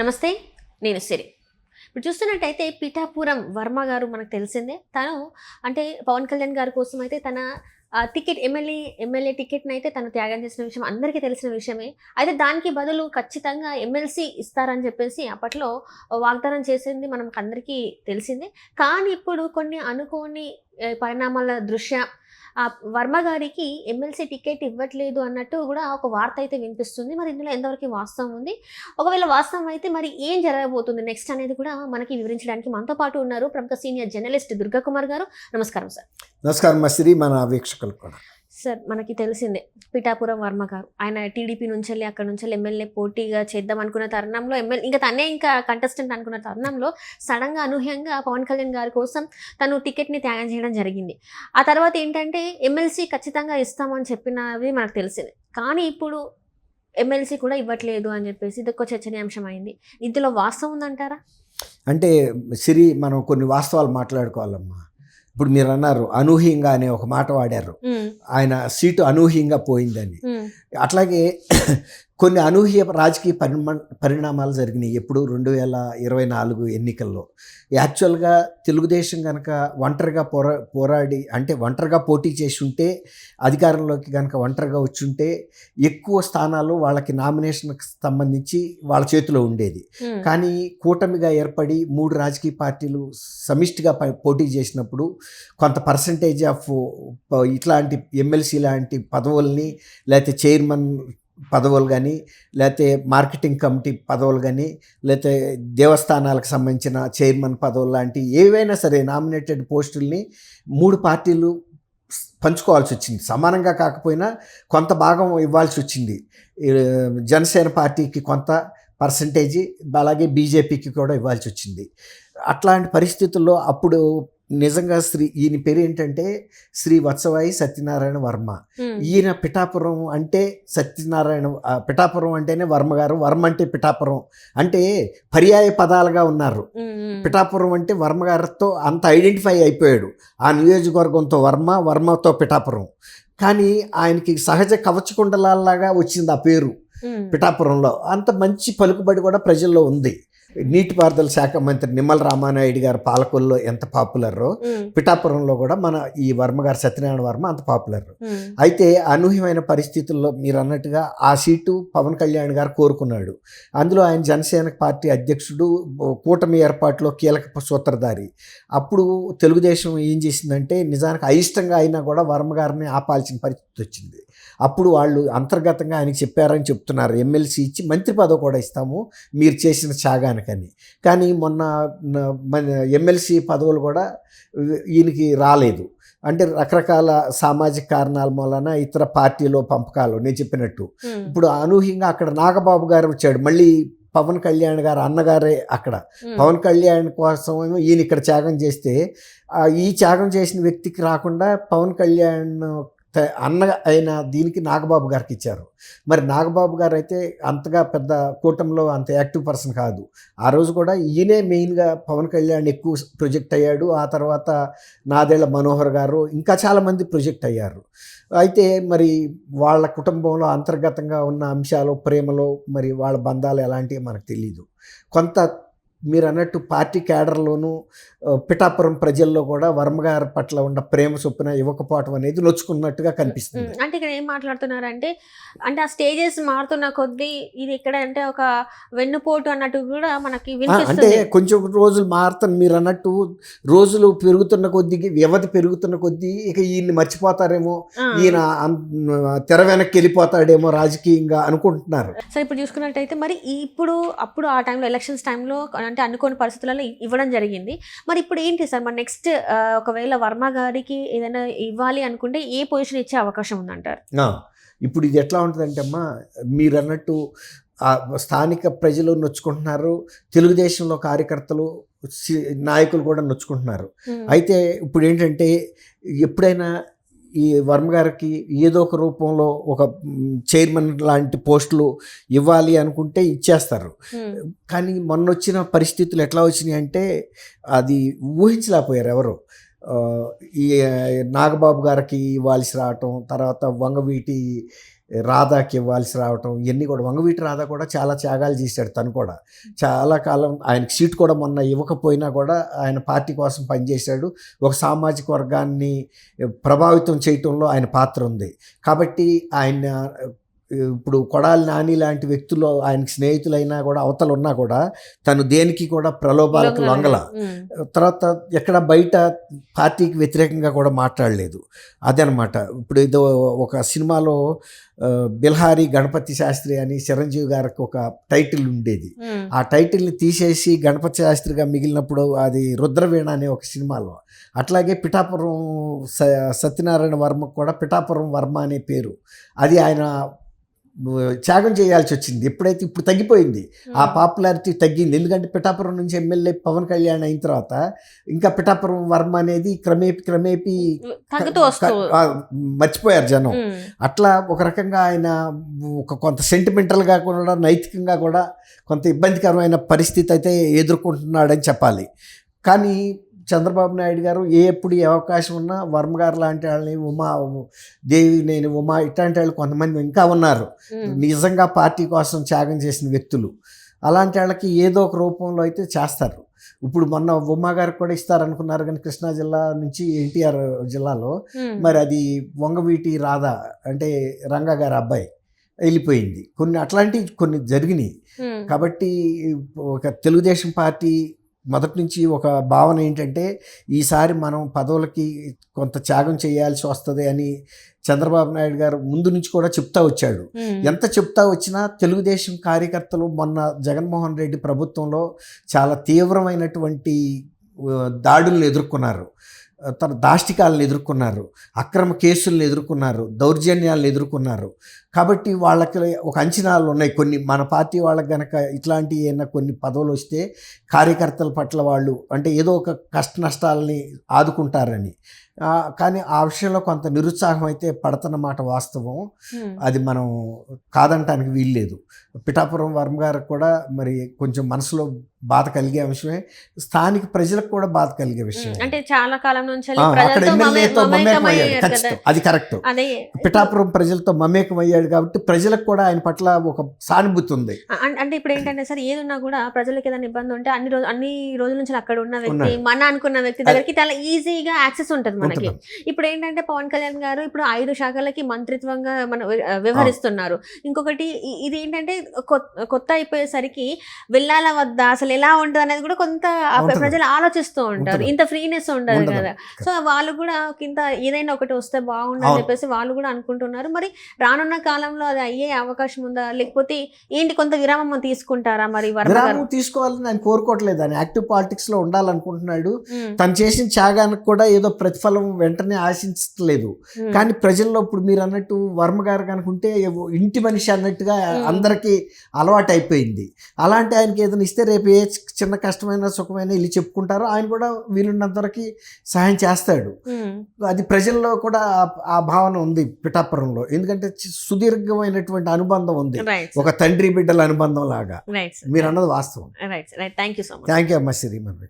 నమస్తే. నేను సిరి. ఇప్పుడు చూస్తున్నట్టయితే పిఠాపురం వర్మ గారు మనకు తెలిసిందే. తను అంటే పవన్ కళ్యాణ్ గారి కోసం అయితే తన టికెట్ ఎమ్మెల్యే టికెట్‌నైతే తను త్యాగం చేసిన విషయం అందరికీ తెలిసిన విషయమే. అయితే దానికి బదులు ఖచ్చితంగా ఎమ్మెల్సీ ఇస్తారని చెప్పేసి అప్పట్లో వాగ్దానం చేసింది మనకందరికీ తెలిసిందే. కానీ ఇప్పుడు కొన్ని అనుకోని పరిణామాల దృష్ట్యా వర్మ గారికి ఎమ్మెల్సీ టికెట్ ఇవ్వట్లేదు అన్నట్టు కూడా ఒక వార్త అయితే వినిపిస్తుంది. మరి ఇందులో ఎంతవరకు వాస్తవం ఉంది? ఒకవేళ వాస్తవం అయితే మరి ఏం జరగబోతుంది నెక్స్ట్ అనేది కూడా మనకి వివరించడానికి మనతో పాటు ఉన్నారు ప్రముఖ సీనియర్ జర్నలిస్ట్ దుర్గా కుమార్ గారు. నమస్కారం సార్. నమస్కారం మసిరి, మన వీక్షకులకు కూడా. సార్, మనకి తెలిసిందే పిఠాపురం వర్మ గారు ఆయన టీడీపీ నుంచి వెళ్ళి అక్కడ నుంచి ఎమ్మెల్యే పోటీగా చేద్దాం అనుకున్న తరుణంలో ఇంకా కంటెస్టెంట్ అనుకున్న తరుణంలో సడన్గా అనూహ్యంగా పవన్ కళ్యాణ్ గారి కోసం తను టికెట్ని త్యాగం చేయడం జరిగింది. ఆ తర్వాత ఏంటంటే ఎమ్మెల్సీ ఖచ్చితంగా ఇస్తామని చెప్పినవి మనకు తెలిసింది. కానీ ఇప్పుడు ఎమ్మెల్సీ కూడా ఇవ్వట్లేదు అని చెప్పేసి ఇది ఒక చర్చనీయాంశం అయింది. ఇందులో వాస్తవం ఉందంటారా? అంటే సిరి, మనం కొన్ని వాస్తవాలు మాట్లాడుకోవాలమ్మా. ఇప్పుడు మీరు అన్నారు అనూహ్యంగా అనే ఒక మాట వాడారు, ఆయన సీటు అనూహ్యంగా పోయిందని. అట్లాగే కొన్ని అనూహ్య రాజకీయ పరిణామాలు జరిగినాయి ఎప్పుడు 2024 ఎన్నికల్లో. యాక్చువల్గా తెలుగుదేశం కనుక ఒంటరిగా ఒంటరిగా పోటీ చేసి ఉంటే, అధికారంలోకి కనుక ఒంటరిగా వచ్చి ఉంటే ఎక్కువ స్థానాలు వాళ్ళకి నామినేషన్కి సంబంధించి వాళ్ళ చేతిలో ఉండేది. కానీ కూటమిగా ఏర్పడి 3 రాజకీయ పార్టీలు సమిష్టిగా పోటీ చేసినప్పుడు కొంత పర్సంటేజ్ ఆఫ్ ఇట్లాంటి ఎమ్మెల్సీ లాంటి పదవుల్ని, లేకపోతే చైర్మన్ పదవులు కానీ, లేకపోతే మార్కెటింగ్ కమిటీ పదవులు కానీ, లేకపోతే దేవస్థానాలకు సంబంధించిన చైర్మన్ పదవులు లాంటి ఏవైనా సరే నామినేటెడ్ పోస్టుల్ని 3 పార్టీలు పంచుకోవాల్సి వచ్చింది. సమానంగా కాకపోయినా కొంత భాగం ఇవ్వాల్సి వచ్చింది. జనసేన పార్టీకి కొంత పర్సంటేజీ, అలాగే బీజేపీకి కూడా ఇవ్వాల్సి వచ్చింది. అట్లాంటి పరిస్థితుల్లో అప్పుడు నిజంగా ఈయన పేరు ఏంటంటే శ్రీ వత్సవాయి సత్యనారాయణ వర్మ. ఈయన పిఠాపురం అంటే పిఠాపురం అంటేనే వర్మ గారు, వర్మ అంటే పిఠాపురం అంటే పర్యాయ పదాలుగా ఉన్నారు. పిఠాపురం అంటే వర్మ గారితో అంత ఐడెంటిఫై అయిపోయాడు. ఆ నియోజకవర్గంతో వర్మతో పిఠాపురం. కానీ ఆయనకి సహజ కవచకుండలాగా వచ్చింది ఆ పేరు పిఠాపురంలో. అంత మంచి పలుకుబడి కూడా ప్రజల్లో ఉంది. నీటిపారుదల శాఖ మంత్రి నిమ్మల రామానాయుడు గారు పాలకొల్లో ఎంత పాపులరో, పిఠాపురంలో కూడా మన ఈ వర్మ గారు సత్యనారాయణ వర్మ అంత పాపులర్. అయితే అనూహ్యమైన పరిస్థితుల్లో మీరు అన్నట్టుగా ఆ సీటు పవన్ కళ్యాణ్ గారు కోరుకున్నాడు. అందులో ఆయన జనసేన పార్టీ అధ్యక్షుడు, కూటమి ఏర్పాటులో కీలక సూత్రధారి. అప్పుడు తెలుగుదేశం ఏం చేసిందంటే నిజానికి అయిష్టంగా అయినా కూడా వర్మ గారిని ఆపాల్సిన పరిస్థితి వచ్చింది. అప్పుడు వాళ్ళు అంతర్గతంగా ఆయనకి చెప్పారని చెప్తున్నారు, ఎమ్మెల్సీ ఇచ్చి మంత్రి పదవి కూడా ఇస్తాము మీరు చేసిన త్యాగానికని. కానీ మొన్న ఎమ్మెల్సీ పదవులు కూడా ఈయనకి రాలేదు. అంటే రకరకాల సామాజిక కారణాల మూలన ఇతర పార్టీలో పంపకాలు నేను చెప్పినట్టు. ఇప్పుడు అనూహ్యంగా అక్కడ నాగబాబు గారు వచ్చాడు. మళ్ళీ పవన్ కళ్యాణ్ గారు అన్నగారే అక్కడ. పవన్ కళ్యాణ్ కోసం ఈయన ఇక్కడ త్యాగం చేస్తే, ఈ త్యాగం చేసిన వ్యక్తికి రాకుండా పవన్ కళ్యాణ్ అన్న అయిన దీనికి నాగబాబు గారికి ఇచ్చారు. మరి నాగబాబు గారు అయితే అంతగా పెద్ద కూటమిలో అంత యాక్టివ్ పర్సన్ కాదు. ఆ రోజు కూడా ఈయనే మెయిన్గా పవన్ కళ్యాణ్ ఎక్కువ ప్రొజెక్ట్ అయ్యాడు. ఆ తర్వాత నాదెళ్ల మనోహర్ గారు, ఇంకా చాలామంది ప్రొజెక్ట్ అయ్యారు. అయితే మరి వాళ్ళ కుటుంబంలో అంతర్గతంగా ఉన్న అంశాలు, ప్రేమలో మరి వాళ్ళ బంధాలు ఎలాంటివి మనకు తెలియదు. కొంత మీరు అన్నట్టు పార్టీ క్యాడర్లోనూ పిఠాపురం ప్రజల్లో కూడా వర్మ గారి పట్ల ఉన్న ప్రేమ చొప్పున ఇవ్వకపోవటం అనేది నొచ్చుకున్నట్టుగా కనిపిస్తుంది. అంటే ఇక్కడ ఏం మాట్లాడుతున్నారంటే, అంటే ఆ స్టేజెస్ మారుతున్న కొద్దీ ఇది ఎక్కడ అంటే ఒక వెన్నుపోటు అన్నట్టు కూడా మనకి అంటే కొంచెం రోజులు మారుతాను. మీరు అన్నట్టు రోజులు పెరుగుతున్న కొద్దీ, వ్యవధి పెరుగుతున్న కొద్దీ ఇక ఈయన్ని మర్చిపోతారేమో, ఈయన తెర వెనక్కి వెళ్ళిపోతాడేమో రాజకీయంగా అనుకుంటున్నారు. సో ఇప్పుడు చూసుకున్నట్టయితే మరి అప్పుడు ఆ టైంలో ఎలక్షన్స్ టైంలో అంటే అనుకోని పరిస్థితులలో ఇవ్వడం జరిగింది. మరి ఇప్పుడు ఏంటి సార్, మరి నెక్స్ట్ ఒకవేళ వర్మ గారికి ఏదైనా ఇవ్వాలి అనుకుంటే ఏ పొజిషన్ ఇచ్చే అవకాశం ఉందంటారు? ఇప్పుడు ఇది ఎట్లా ఉంటుందంటే అమ్మా, మీరు అన్నట్టు స్థానిక ప్రజలు నొచ్చుకుంటున్నారు, తెలుగుదేశంలో కార్యకర్తలు నాయకులు కూడా నొచ్చుకుంటున్నారు. అయితే ఇప్పుడు ఏంటంటే ఎప్పుడైనా ఈ వర్మ గారికి ఏదో ఒక రూపంలో ఒక చైర్మన్ లాంటి పోస్టులు ఇవ్వాలి అనుకుంటే ఇచ్చేస్తారు. కానీ మొన్న వచ్చిన పరిస్థితులు ఎట్లా వచ్చినాయి అంటే అది ఊహించలేకపోయారు ఎవరు. ఈ నాగబాబు గారికి ఇవ్వాల్సి రావటం, తర్వాత వంగవీటి రాధాకి ఇవ్వాల్సి రావటం ఇవన్నీ కూడా. వంగవీటి రాధా కూడా చాలా త్యాగాలు చేశాడు. తను కూడా చాలా కాలం ఆయనకి సీట్ కూడా మొన్న ఇవ్వకపోయినా కూడా ఆయన పార్టీ కోసం పనిచేశాడు. ఒక సామాజిక వర్గాన్ని ప్రభావితం చేయటంలో ఆయన పాత్ర ఉంది. కాబట్టి ఆయన ఇప్పుడు కొడాలి నాని లాంటి వ్యక్తులు ఆయనకి స్నేహితులైనా కూడా, అవతలు ఉన్నా కూడా తను దేనికి కూడా ప్రలోభాలకు లొంగల. తర్వాత ఎక్కడ బయట పార్టీకి వ్యతిరేకంగా కూడా మాట్లాడలేదు. అదనమాట. ఇప్పుడు ఏదో ఒక సినిమాలో బిల్హారీ గణపతి శాస్త్రి అని చిరంజీవి గారికి ఒక టైటిల్ ఉండేది. ఆ టైటిల్ని తీసేసి గణపతి శాస్త్రిగా మిగిలినప్పుడు అది రుద్రవీణ అనే ఒక సినిమాలో. అట్లాగే పిఠాపురం సత్యనారాయణ వర్మకు కూడా పిఠాపురం వర్మ అనే పేరు. అది ఆయన త్యాగం చేయాల్సి వచ్చింది. ఎప్పుడైతే ఇప్పుడు తగ్గిపోయింది, ఆ పాపులారిటీ తగ్గింది. ఎందుకంటే పిఠాపురం నుంచి ఎమ్మెల్యే పవన్ కళ్యాణ్ అయిన తర్వాత ఇంకా పిఠాపురం వర్మ అనేది క్రమేపీ మర్చిపోయారు జనం. అట్లా ఒక రకంగా ఆయన కొంత సెంటిమెంటల్గా కూడా, నైతికంగా కూడా కొంత ఇబ్బందికరమైన పరిస్థితి అయితే ఎదుర్కొంటున్నాడని చెప్పాలి. కానీ చంద్రబాబు నాయుడు గారు ఎప్పుడు ఏ అవకాశం ఉన్నా వర్మ గారు లాంటి వాళ్ళని, ఉమా దేవినేని ఉమా ఇట్లాంటి వాళ్ళు కొంతమంది ఇంకా ఉన్నారు నిజంగా పార్టీ కోసం త్యాగం చేసిన వ్యక్తులు. అలాంటి వాళ్ళకి ఏదో ఒక రూపంలో అయితే చేస్తారు. ఇప్పుడు మొన్న ఉమా గారికి కూడా ఇస్తారనుకున్నారు, కానీ కృష్ణా జిల్లా నుంచి ఎన్టీఆర్ జిల్లాలో మరి అది వంగవీటి రాధా అంటే రంగా గారి అబ్బాయి వెళ్ళిపోయింది. కొన్ని జరిగినాయి. కాబట్టి ఒక తెలుగుదేశం పార్టీ మొదటి నుంచి ఒక భావన ఏంటంటే ఈసారి మనం పదవులకి కొంత త్యాగం చేయాల్సి వస్తుంది అని చంద్రబాబు నాయుడు గారు ముందు నుంచి కూడా చెప్తా వచ్చాడు. ఎంత చెప్తా వచ్చినా తెలుగుదేశం కార్యకర్తలు మొన్న జగన్మోహన్ రెడ్డి ప్రభుత్వంలో చాలా తీవ్రమైనటువంటి దాడులను ఎదుర్కొన్నారు, తన దాష్టికాలను ఎదుర్కొన్నారు, అక్రమ కేసులను ఎదుర్కొన్నారు, దౌర్జన్యాలను ఎదుర్కొన్నారు. కాబట్టి వాళ్ళకి ఒక అంచనాలు ఉన్నాయి కొన్ని. మన పార్టీ వాళ్ళకి కనుక ఇట్లాంటి ఏమైనా కొన్ని పదవులు వస్తే కార్యకర్తల పట్ల వాళ్ళు అంటే ఏదో ఒక కష్ట నష్టాలని ఆదుకుంటారని. కానీ ఆ విషయంలో కొంత నిరుత్సాహం అయితే పడుతున్నమాట వాస్తవం. అది మనం కాదంటానికి వీల్లేదు. పిఠాపురం వర్మ గారికి కూడా మరి కొంచెం మనసులో బాధ కలిగే విషయమే, స్థానిక ప్రజలకు కూడా బాధ కలిగే విషయం. అంటే చాలా కాలం నుంచి అక్కడ ఎమ్మెల్యేతో మమేకమయ్యాడు, ఖచ్చితం అది కరెక్ట్. పిఠాపురం ప్రజలతో మమేకమయ్యాడు కాబట్టి ప్రజలకు కూడా ఆయన పట్ల ఒక సానుభూతి ఉంది. అంటే ఇప్పుడు ఏంటంటే సార్, ఏదున్నా కూడా ప్రజలకు ఏదైనా ఇబ్బంది ఉంటే అన్ని రోజుల నుంచి అక్కడ ఉన్న వ్యక్తి, మన అనుకున్న వ్యక్తి దగ్గరికి చాలా ఈజీగా యాక్సెస్ ఉంటుంది మనకి. ఇప్పుడు ఏంటంటే పవన్ కళ్యాణ్ గారు ఇప్పుడు 5 శాఖలకి మంత్రిత్వంగా మనం వ్యవహరిస్తున్నారు. ఇంకొకటి ఇది ఏంటంటే కొత్త అయిపోయేసరికి వెళ్ళాలా వద్దా, అసలు ఎలా ఉంటుంది అనేది కూడా కొంత ప్రజలు ఆలోచిస్తూ ఉంటారు. ఇంత ఫ్రీనెస్ ఉండదు కదా. సో వాళ్ళు కూడా ఇంత ఏదైనా ఒకటి వస్తే బాగుండని చెప్పేసి వాళ్ళు కూడా అనుకుంటున్నారు. మరి రానున్న కాలంలో అది అయ్యే అవకాశం ఉందా, లేకపోతే ఏంటి కొంత విరామం తీసుకుంటారా? మరి విరామం తీసుకోవాలని ఆయన కోరుకోవట్లేదు. ఆయన యాక్టివ్ పాలిటిక్స్ లో ఉండాలనుకుంటున్నాడు. తను చేసిన త్యాగానికి కూడా ఏదో ప్రతిఫలం వెంటనే ఆశించట్లేదు. కానీ ప్రజల్లో ఇప్పుడు మీరు అన్నట్టు వర్మ గారు కనుకుంటే ఇంటి మనిషి అన్నట్టుగా అందరికీ అలవాటు అయిపోయింది. అలాంటి ఆయనకి ఏదైనా ఇస్తే రేపు ఏ చిన్న కష్టమైన సుఖమైన వెళ్ళి చెప్పుకుంటారో ఆయన కూడా వీలున్నంతవరకు సహాయం చేస్తాడు. అది ప్రజల్లో కూడా ఆ భావన ఉంది పిఠాపురంలో. ఎందుకంటే సుదీర్ఘమైనటువంటి అనుబంధం ఉంది, ఒక తండ్రి బిడ్డల అనుబంధం లాగా. మీరు అన్నది వాస్తవం. థ్యాంక్ యూ అమ్మ శ్రీమన్.